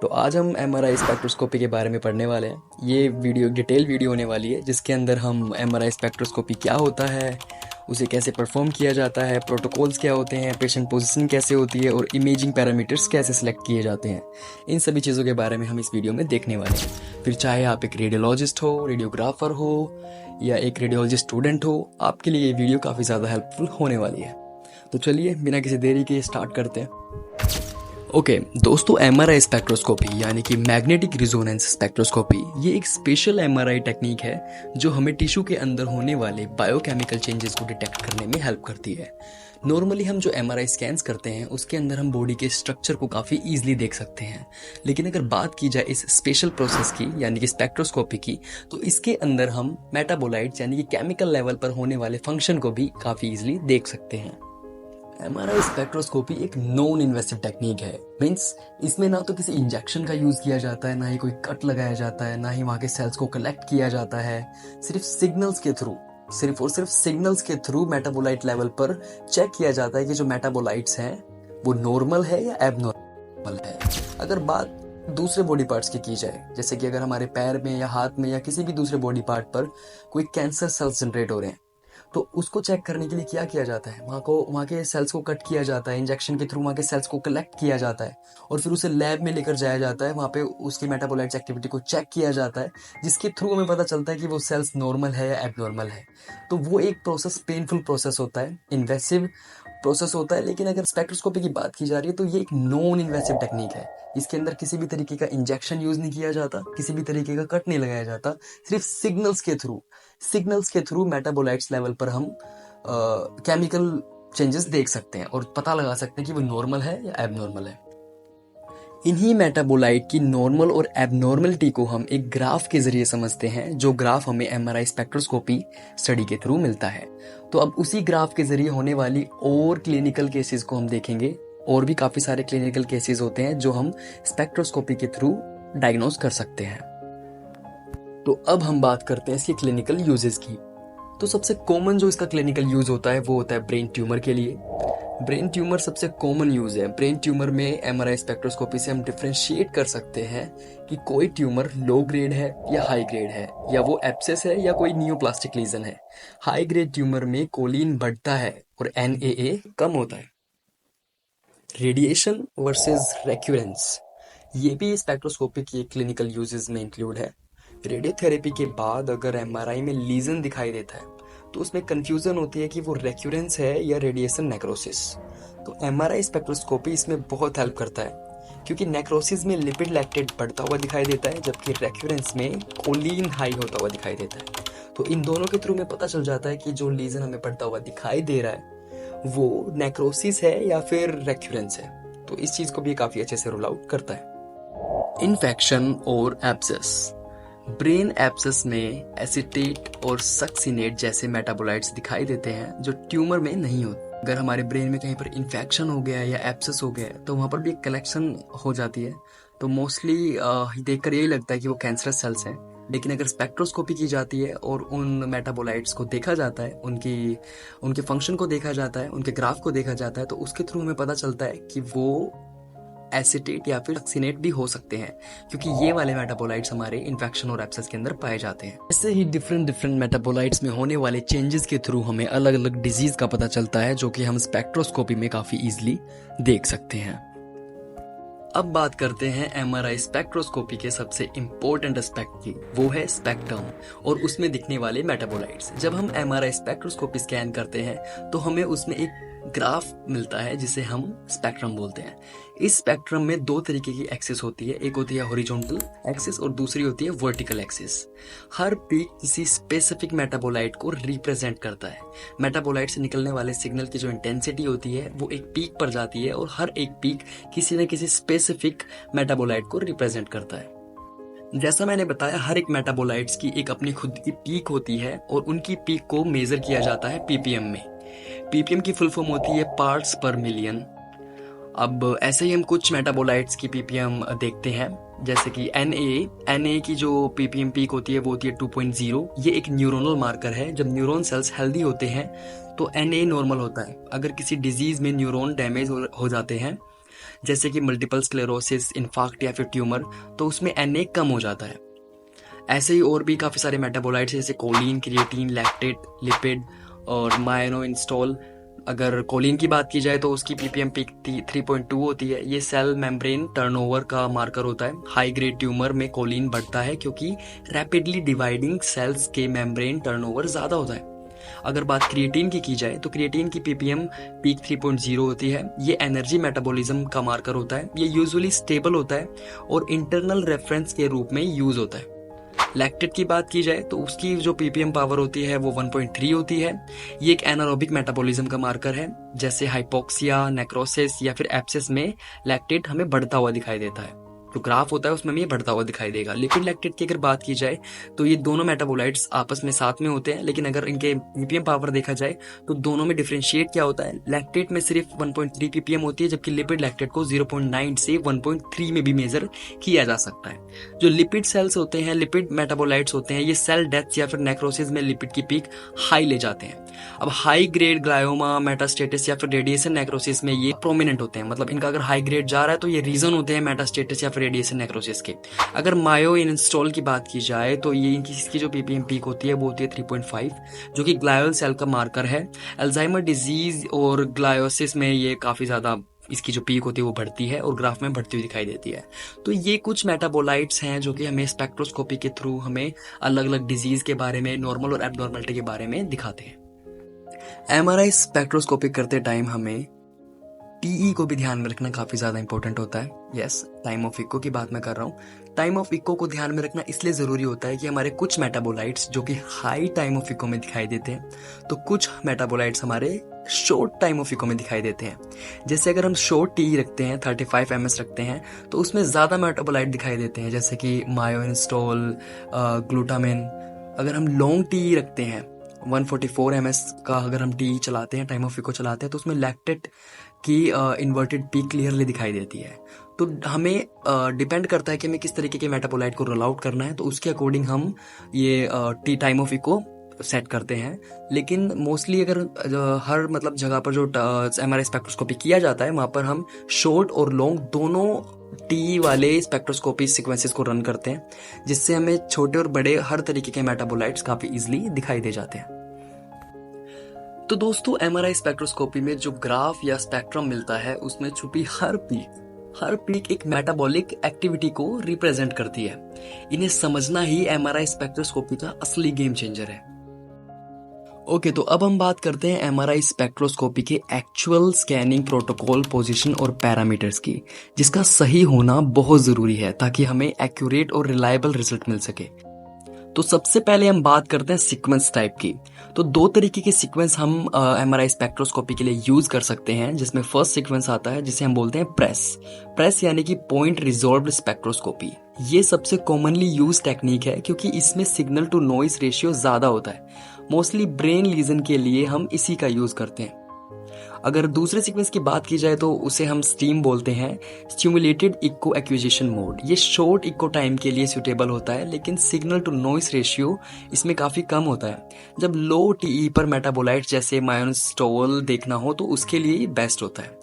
तो आज हम एमआरआई स्पेक्ट्रोस्कोपी के बारे में पढ़ने वाले हैं। ये वीडियो डिटेल वीडियो होने वाली है जिसके अंदर हम एमआरआई स्पेक्ट्रोस्कोपी क्या होता है, उसे कैसे परफॉर्म किया जाता है, प्रोटोकॉल्स क्या होते हैं, पेशेंट पोजीशन कैसे होती है और इमेजिंग पैरामीटर्स कैसे सिलेक्ट किए जाते हैं। इन सभी चीज़ों के बारे में हम इस वीडियो में देखने वाले हैं। फिर चाहे आप एक रेडियोलॉजिस्ट हो, रेडियोग्राफर हो या एक रेडियोलॉजी स्टूडेंट हो, आपके लिए ये वीडियो काफ़ी ज़्यादा हेल्पफुल होने वाली है। तो चलिए बिना किसी देरी के स्टार्ट करते हैं। ओके दोस्तों, एमआरआई स्पेक्ट्रोस्कोपी यानी कि मैग्नेटिक रिजोनेंस स्पेक्ट्रोस्कोपी ये एक स्पेशल एमआरआई टेक्निक है जो हमें टिश्यू के अंदर होने वाले बायोकेमिकल चेंजेस को डिटेक्ट करने में हेल्प करती है। नॉर्मली हम जो एमआरआई स्कैन्स करते हैं उसके अंदर हम बॉडी के स्ट्रक्चर को काफ़ी ईजिली देख सकते हैं, लेकिन अगर बात की जाए इस स्पेशल प्रोसेस की यानी कि स्पेक्ट्रोस्कोपी की, तो इसके अंदर हम मेटाबोलाइट्स यानी कि केमिकल लेवल पर होने वाले फंक्शन को भी काफ़ी ईजिली देख सकते हैं। एमआरआई स्पेक्ट्रोस्कोपी एक नॉन इन्वेसिव टेक्निक है। मीन्स इसमें ना तो किसी इंजेक्शन का यूज किया जाता है, ना ही कोई कट लगाया जाता है, ना ही वहाँ के सेल्स को कलेक्ट किया जाता है। सिर्फ सिग्नल्स के थ्रू, सिर्फ और सिर्फ सिग्नल्स के थ्रू मेटाबोलाइट लेवल पर चेक किया जाता है कि जो मेटाबोलाइट्स हैं वो नॉर्मल है या एबनॉर्मल है। अगर बात दूसरे बॉडी पार्ट्स की जाए, जैसे कि अगर हमारे पैर में या हाथ में या किसी भी दूसरे बॉडी पार्ट पर कोई कैंसर सेल्स जनरेट हो रहे हैं, तो उसको चेक करने के लिए क्या किया जाता है, वहाँ के सेल्स को कट किया जाता है, इंजेक्शन के थ्रू वहाँ के सेल्स को कलेक्ट किया जाता है और फिर उसे लैब में लेकर जाया जाता है। वहाँ पे उसकी मेटाबोलाइट्स एक्टिविटी को चेक किया जाता है, जिसके थ्रू हमें पता चलता है कि वो सेल्स नॉर्मल है या एबनॉर्मल है। तो वो एक प्रोसेस पेनफुल प्रोसेस होता है, इन्वेसिव प्रोसेस होता है। लेकिन अगर स्पेक्ट्रोस्कोपी की बात की जा रही है तो ये एक नॉन इन्वेसिव टेक्निक है। इसके अंदर किसी भी तरीके का इंजेक्शन यूज नहीं किया जाता, किसी भी तरीके का कट नहीं लगाया जाता। सिर्फ सिग्नल्स के थ्रू मेटाबोलाइट्स लेवल पर हम केमिकल चेंजेस देख सकते हैं और पता लगा सकते हैं कि वो नॉर्मल है या एबनॉर्मल है। इन्हीं मेटाबोलाइट की नॉर्मल और एबनॉर्मलिटी को हम एक ग्राफ के जरिए समझते हैं, जो ग्राफ हमें एमआरआई स्पेक्ट्रोस्कोपी स्टडी के थ्रू मिलता है। तो अब उसी ग्राफ के जरिए होने वाली और क्लिनिकल केसेस को हम देखेंगे। और भी काफी सारे क्लिनिकल केसेस होते हैं जो हम स्पेक्ट्रोस्कोपी के थ्रू डायग्नोज कर सकते हैं। तो अब हम बात करते हैं इसके क्लिनिकल यूजेस की। तो सबसे कॉमन जो इसका क्लिनिकल यूज होता है वो होता है ब्रेन ट्यूमर के लिए। ब्रेन ट्यूमर सबसे कॉमन यूज है। ब्रेन ट्यूमर में एमआरआई स्पेक्ट्रोस्कोपी से हम डिफरेंशिएट कर सकते हैं कि कोई ट्यूमर लो ग्रेड है या हाई ग्रेड है, या वो एब्सेस है या कोई नियोप्लास्टिक लीजन है। हाई ग्रेड ट्यूमर में कोलिन बढ़ता है और एनएए कम होता है। रेडिएशन वर्सेस रेक्यूरेंस, ये भी स्पेक्ट्रोस्कोपी की क्लिनिकल यूजेस में इंक्लूड है। रेडियोथेरेपी के बाद अगर एमआरआई में लीजन दिखाई देता है तो उसमें कंफ्यूजन होती है कि वो रेक्यूरेंस है या रेडिएशन नेक्रोसिस। तो एमआरआई स्पेक्ट्रोस्कोपी इसमें बहुत हेल्प करता है, क्योंकि नेक्रोसिस में लिपिड लैक्टेट बढ़ता हुआ दिखाई देता है, जबकि रेक्यूरेंस में कोलिन हाई होता हुआ दिखाई देता है। तो इन दोनों के थ्रू में पता चल जाता है कि जो लीजन हमें बढ़ता हुआ दिखाई दे रहा है वो नेक्रोसिस है या फिर रेक्यूरेंस है। तो इस चीज को भी काफी अच्छे से रूल आउट करता है। इन्फेक्शन और एब्सेस, ब्रेन एब्सेस में एसिटेट और सक्सिनेट जैसे मेटाबोलाइट्स दिखाई देते हैं जो ट्यूमर में नहीं होते। अगर हमारे ब्रेन में कहीं पर इन्फेक्शन हो गया या एब्सेस हो गया तो वहाँ पर भी एक कलेक्शन हो जाती है। तो मोस्टली देखकर यही लगता है कि वो कैंसरस सेल्स हैं। लेकिन अगर स्पेक्ट्रोस्कोपी की जाती है और उन मेटाबोलाइट्स को देखा जाता है, उनके फंक्शन को देखा जाता है, उनके ग्राफ को देखा जाता है, तो उसके थ्रू हमें पता चलता है कि वो एसिटेट या फिर सक्सिनेट भी हो सकते हैं, क्योंकि ये वाले मेटाबोलाइट्स हमारे इन्फेक्शन और एब्सेस के अंदर पाए जाते हैं। ऐसे ही डिफरेंट मेटाबोलाइट्स में होने वाले चेंजेस के थ्रू हमें अलग अलग डिजीज का पता चलता है, जो कि हम स्पेक्ट्रोस्कोपी में काफी इजीली देख सकते हैं। अब बात करते हैं एमआरआई स्पेक्ट्रोस्कोपी के सबसे इंपॉर्टेंट एस्पेक्ट की, वो है स्पेक्ट्रम और उसमें दिखने वाले मेटाबोलाइट्स। जब हम एमआरआई स्पेक्ट्रोस्कोपी स्कैन करते हैं तो हमें उसमें एक ग्राफ मिलता है जिसे हम स्पेक्ट्रम बोलते हैं। इस स्पेक्ट्रम में दो तरीके की एक्सिस होती है, एक होती है हॉरिजॉन्टल एक्सिस और दूसरी होती है वर्टिकल एक्सिस। हर पीक किसी स्पेसिफिक मेटाबोलाइट को रिप्रेजेंट करता है। मेटाबोलाइट से निकलने वाले सिग्नल की जो इंटेंसिटी होती है वो एक पीक पर जाती है और हर एक पीक किसी न किसी स्पेसिफिक मेटाबोलाइट को रिप्रेजेंट करता है। जैसा मैंने बताया, हर एक मेटाबोलाइट्स की एक अपनी खुद की पीक होती है और उनकी पीक को मेजर किया जाता है पीपीएम में। पीपीएम की फुल फॉर्म होती है पार्ट्स पर मिलियन। अब ऐसे ही हम कुछ मेटाबोलाइट्स की पीपीएम देखते हैं, जैसे कि एनए की जो पीपीएम पीक होती है वो होती है 2.0। ये एक न्यूरोनल मार्कर है। जब न्यूरॉन सेल्स हेल्दी होते हैं तो एनए नॉर्मल होता है। अगर किसी डिजीज में न्यूरॉन डैमेज हो जाते हैं जैसे कि मल्टीपल स्क्लेरोसिस, इन्फार्क्ट या फिर ट्यूमर, तो उसमें Na कम हो जाता है। ऐसे ही और भी काफ़ी सारे मेटाबोलाइट्स जैसे कोलिन, क्रिएटिन, लैक्टेट, लिपिड और मायोइनस्टॉल। अगर कोलिन की बात की जाए तो उसकी पीपीएम पीक 3.2 होती है। ये सेल मेम्ब्रेन टर्नओवर का मार्कर होता है। हाई ग्रेड ट्यूमर में कोलिन बढ़ता है क्योंकि रैपिडली डिवाइडिंग सेल्स के मेम्ब्रेन टर्नओवर ज़्यादा होता है। अगर बात क्रिएटिन की जाए तो क्रिएटिन की पीपीएम पीक 3.0 होती है। ये एनर्जी मेटाबॉलिज्म का मार्कर होता है। ये यूजुअली स्टेबल होता है और इंटरनल रेफरेंस के रूप में यूज होता है। लैक्टेट की बात की जाए तो उसकी जो पीपीएम पावर होती है वो 1.3 होती है। ये एक एनारोबिक मेटाबॉलिज्म का मार्कर है। जैसे हाइपोक्सिया, नेक्रोसिस या फिर एप्सिस में लैक्टेट हमें बढ़ता हुआ दिखाई देता है। जो ग्राफ होता है उसमें ये बढ़ता हुआ दिखाई देगा। लिपिड लैक्टेट की अगर बात की जाए तो ये दोनों मेटाबोलाइट्स आपस में साथ में होते हैं, लेकिन अगर इनके पीपीएम पावर देखा जाए तो दोनों में डिफरेंशिएट क्या होता है। लैक्टेट में सिर्फ 1.3 पीपीएम होती है, जबकि लिपिड लैक्टेट को 0.9 से 1.3 में भी मेजर किया जा सकता है। जो लिपिड सेल्स होते हैं, लिपिड मेटाबोलाइट्स होते हैं, ये सेल डेथ या फिर नेक्रोसिस में लिपिड की पीक हाई ले जाते हैं। अब हाई ग्रेड ग्लायोमा, मेटास्टेटिस या फिर रेडिएशन नेक्रोसिस में ये प्रोमिनेंट होते हैं। मतलब इनका अगर हाई ग्रेड जा रहा है तो ये रीजन होते हैं मेटास्टेटिस या फिर रेडिएशन नेक्रोसिस के। अगर मायोइनस्टॉल की बात की जाए तो ये इसकी जो पीपीएम पीक होती है वो होती है 3.5, जो कि ग्लायल सेल का मार्कर है। अल्जाइमर डिजीज और ग्लायोसिस में ये काफी ज्यादा इसकी जो पीक होती है वो बढ़ती है और ग्राफ में बढ़ती हुई दिखाई देती है। तो ये कुछ मेटाबोलाइट्स हैं जो कि हमें स्पेक्ट्रोस्कोपी के थ्रू हमें अलग अलग डिजीज के बारे में, नॉर्मल और एब्नॉर्मलिटी के बारे में दिखाते हैं। एमआरआई स्पेक्ट्रोस्कोपी करते टाइम हमें टीई को भी ध्यान में रखना काफी ज्यादा इंपॉर्टेंट होता है। यस, टाइम ऑफ इको की बात मैं कर रहा हूँ। टाइम ऑफ इको को ध्यान में रखना इसलिए जरूरी होता है कि हमारे कुछ मेटाबोलाइट्स जो कि हाई टाइम ऑफ इको में दिखाई देते हैं, तो कुछ मेटाबोलाइट्स हमारे शॉर्ट टाइम ऑफ इको में दिखाई देते हैं। जैसे अगर हम शॉर्ट टी रखते हैं, 35 ms रखते हैं, तो उसमें ज्यादा मेटाबोलाइट दिखाई देते हैं, जैसे कि मायोइनस्टॉल, ग्लूटामिन। अगर हम लॉन्ग टी रखते हैं, 144 ms का अगर हम टी चलाते हैं, टाइम ऑफ इको चलाते हैं, तो उसमें लैक्टेट की इन्वर्टेड पीक क्लियरली दिखाई देती है। तो हमें डिपेंड करता है कि हमें किस तरीके के मेटाबोलाइट को रोल आउट करना है, तो उसके अकॉर्डिंग हम ये T time of echo set करते हैं। लेकिन मोस्टली अगर हर मतलब जगह पर जो एमआरआई स्पेक्ट्रोस्कोपी किया जाता है वहाँ पर हम शॉर्ट और लॉन्ग दोनों टी वाले स्पेक्ट्रोस्कोपी सीक्वेंसेस को रन करते हैं, जिससे हमें छोटे और बड़े हर तरीके के मेटाबोलाइट्स काफी इजीली दिखाई दे जाते हैं। तो दोस्तों, एमआरआई स्पेक्ट्रोस्कोपी में जो ग्राफ या स्पेक्ट्रम मिलता है उसमें छुपी हर पीक एक मेटाबॉलिक एक्टिविटी को रिप्रेजेंट करती है। इन्हें समझना ही एमआरआई स्पेक्ट्रोस्कोपी का असली गेम चेंजर है। ओके, तो अब हम बात करते हैं एमआरआई स्पेक्ट्रोस्कोपी के एक्चुअल स्कैनिंग प्रोटोकॉल, पोजीशन और पैरामीटर्स की, जिसका सही होना बहुत जरूरी है ताकि हमें एक्यूरेट और रिलायबल रिजल्ट मिल सके। तो सबसे पहले हम बात करते हैं सीक्वेंस टाइप की। तो दो तरीके के सीक्वेंस हम एमआरआई स्पेक्ट्रोस्कोपी के लिए यूज कर सकते हैं, जिसमें फर्स्ट सीक्वेंस आता है जिसे हम बोलते हैं प्रेस यानी कि पॉइंट रिजॉल्व्ड स्पेक्ट्रोस्कोपी। ये सबसे कॉमनली यूज टेक्निक है क्योंकि इसमें सिग्नल टू नॉइज रेशियो ज्यादा होता है। मोस्टली ब्रेन लीजन के लिए हम इसी का यूज करते हैं। अगर दूसरे सीक्वेंस की बात की जाए तो उसे हम स्टीम बोलते हैं, स्टिमुलेटेड इको एक्विजिशन मोड। ये शॉर्ट इको टाइम के लिए सुटेबल होता है, लेकिन सिग्नल टू नॉइज रेशियो इसमें काफी कम होता है। जब लो टीई पर मेटाबोलाइट जैसे मायोइनस्टॉल देखना हो तो उसके लिए बेस्ट होता है।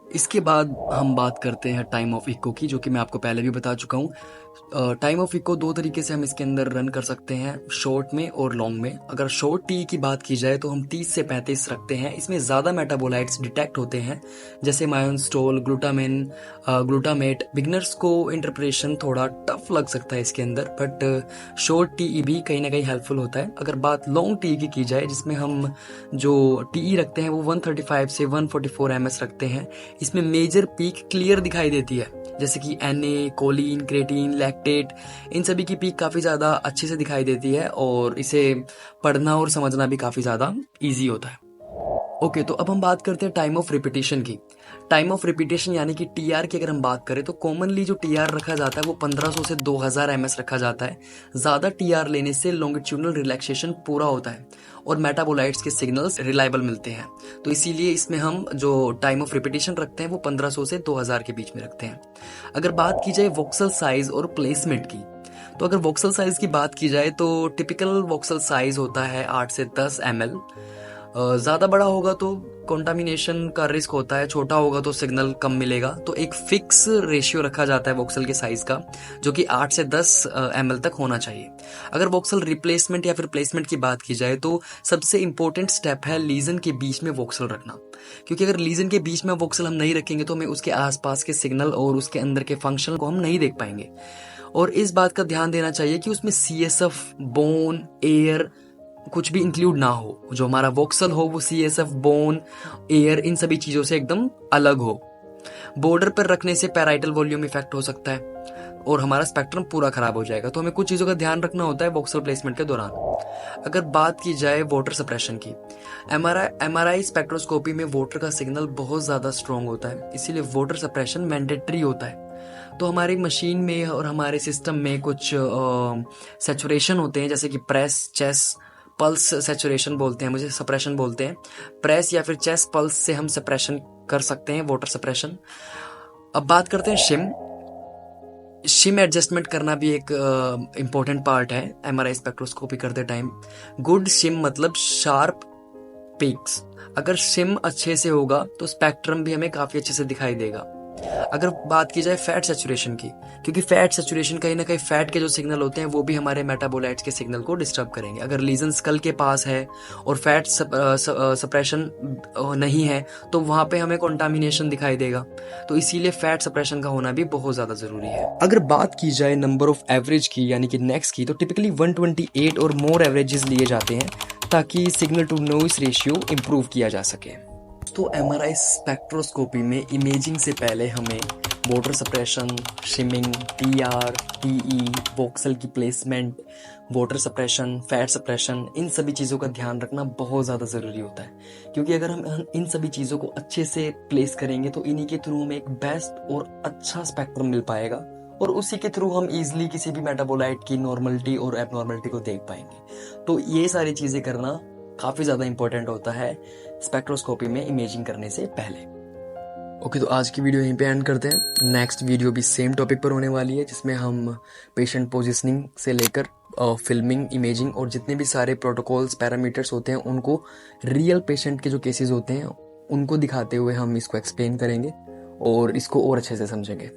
इसके बाद हम बात करते हैं टाइम ऑफ इको की, जो कि मैं आपको पहले भी बता चुका हूँ। टाइम ऑफ इको दो तरीके से हम इसके अंदर रन कर सकते हैं, शॉर्ट में और लॉन्ग में। अगर शॉर्ट टी की बात की जाए तो हम 30 से 35 रखते हैं। इसमें ज़्यादा मेटाबोलाइट्स डिटेक्ट होते हैं, जैसे मायोइनस्टॉल, ग्लूटामिन, ग्लूटामेट। बिगनर्स को इंटरप्रेशन थोड़ा टफ लग सकता है इसके अंदर, बट शॉर्ट टी भी कहीं ना कहीं हेल्पफुल होता है। अगर बात लॉन्ग टी की जाए, जिसमें हम जो टी रखते हैं वो 135 से 144 ms रखते हैं, इसमें मेजर पीक क्लियर दिखाई देती है, जैसे कि Na, कोलिन, क्रेटिन, लैक्टेट। इन सभी की पीक काफी ज्यादा अच्छे से दिखाई देती है और इसे पढ़ना और समझना भी काफी ज्यादा इजी होता है। ओके, तो अब हम बात करते हैं टाइम ऑफ रिपीटेशन की। टाइम ऑफ रिपीटेशन यानी कि टीआर की अगर हम बात करें तो कॉमनली जो टीआर रखा जाता है वो 1500 से 2000 ms रखा जाता है। ज्यादा टीआर लेने से लॉन्गिट्यूडनल रिलैक्सेशन पूरा होता है और मेटाबोलाइट्स के सिग्नल्स रिलायबल मिलते हैं। तो इसीलिए इसमें हम जो टाइम ऑफ रिपीटेशन रखते हैं वो 1500 से 2000 के बीच में रखते हैं। अगर बात की जाए वोक्सल साइज और प्लेसमेंट की, तो अगर वोक्सल साइज की बात की जाए तो टिपिकल वोक्सल साइज होता है 8 से 10 ml। ज़्यादा बड़ा होगा तो कंटामिनेशन का रिस्क होता है, छोटा होगा तो सिग्नल कम मिलेगा। तो एक फिक्स रेशियो रखा जाता है वोक्सल के साइज़ का, जो कि 8 से 10 ml तक होना चाहिए। अगर वोक्सल रिप्लेसमेंट या फिर प्लेसमेंट की बात की जाए तो सबसे इंपॉर्टेंट स्टेप है लीजन के बीच में वोक्सल रखना, क्योंकि अगर लीजन के बीच में वोक्सल हम नहीं रखेंगे तो हमें उसके आसपास के सिग्नल और उसके अंदर के फंक्शन को हम नहीं देख पाएंगे। और इस बात का ध्यान देना चाहिए कि उसमें CSF, बोन, एयर कुछ भी इंक्लूड ना हो। जो हमारा वोक्सल हो वो CSF, बोन, एयर इन सभी चीजों से एकदम अलग हो। बॉर्डर पर रखने से पैराइटल वॉल्यूम इफेक्ट हो सकता है और हमारा स्पेक्ट्रम पूरा खराब हो जाएगा। तो हमें कुछ चीज़ों का ध्यान रखना होता है वोक्सल प्लेसमेंट के दौरान। अगर बात की जाए वाटर सप्रेशन की, MRI स्पेक्ट्रोस्कोपी में वाटर का सिग्नल बहुत ज़्यादा स्ट्रॉन्ग होता है, इसीलिए वाटर सप्रेशन मैंडेटरी होता है। तो हमारी मशीन में और हमारे सिस्टम में कुछ सेचुरेशन होते हैं, जैसे कि प्रेस, चेस, पल्स सेचुरेशन बोलते हैं, मुझे सप्रेशन बोलते हैं। प्रेस या फिर चेस पल्स से हम सप्रेशन कर सकते हैं, वाटर सप्रेशन। अब बात करते हैं शिम एडजस्टमेंट करना भी एक इम्पोर्टेंट पार्ट है MRI स्पेक्ट्रोस्कोपी करते टाइम। गुड शिम मतलब शार्प पीक्स। अगर शिम अच्छे से होगा तो स्पेक्ट्रम भी हमें काफ़ी अच्छे से दिखाई देगा। अगर बात की जाए फैट सेचुरेशन की, क्योंकि फैट सेचुरेशन कहीं ना कहीं फैट के जो सिग्नल होते हैं वो भी हमारे मेटाबोलाइट्स के सिग्नल को डिस्टर्ब करेंगे। अगर लीजन स्कल के पास है और फैट सप्रेशन नहीं है तो वहाँ पे हमें कंटामिनेशन दिखाई देगा। तो इसीलिए फैट सप्रेशन का होना भी बहुत ज़्यादा ज़रूरी है। अगर बात की जाए नंबर ऑफ एवरेज की यानी कि नेक्स की, तो टिपिकली 128 और मोर एवरेजेस लिए जाते हैं ताकि signal to noise ratio improve किया जा सके। तो MRI स्पेक्ट्रोस्कोपी में इमेजिंग से पहले हमें water suppression, shimming, PR, TE, voxel की placement, water suppression, fat suppression, इन सभी चीज़ों का ध्यान रखना बहुत ज़्यादा ज़रूरी होता है। क्योंकि अगर हम इन सभी चीज़ों को अच्छे से प्लेस करेंगे तो इन्हीं के थ्रू हमें एक बेस्ट और अच्छा स्पेक्ट्रम मिल पाएगा और उसी के थ्रू हम ईजिली किसी भी मेटाबोलाइट की नॉर्मलिटी और एबनॉर्मलिटी को देख पाएंगे। तो ये सारी चीज़ें करना काफ़ी ज़्यादा इंपॉर्टेंट होता है स्पेक्ट्रोस्कोपी में इमेजिंग करने से पहले। ओके, तो आज की वीडियो यहीं पे एंड करते हैं। नेक्स्ट वीडियो भी सेम टॉपिक पर होने वाली है, जिसमें हम पेशेंट पोजिशनिंग से लेकर फिल्मिंग, इमेजिंग और जितने भी सारे प्रोटोकॉल्स, पैरामीटर्स होते हैं उनको रियल पेशेंट के जो केसेस होते हैं उनको दिखाते हुए हम इसको एक्सप्लेन करेंगे और इसको और अच्छे से समझेंगे।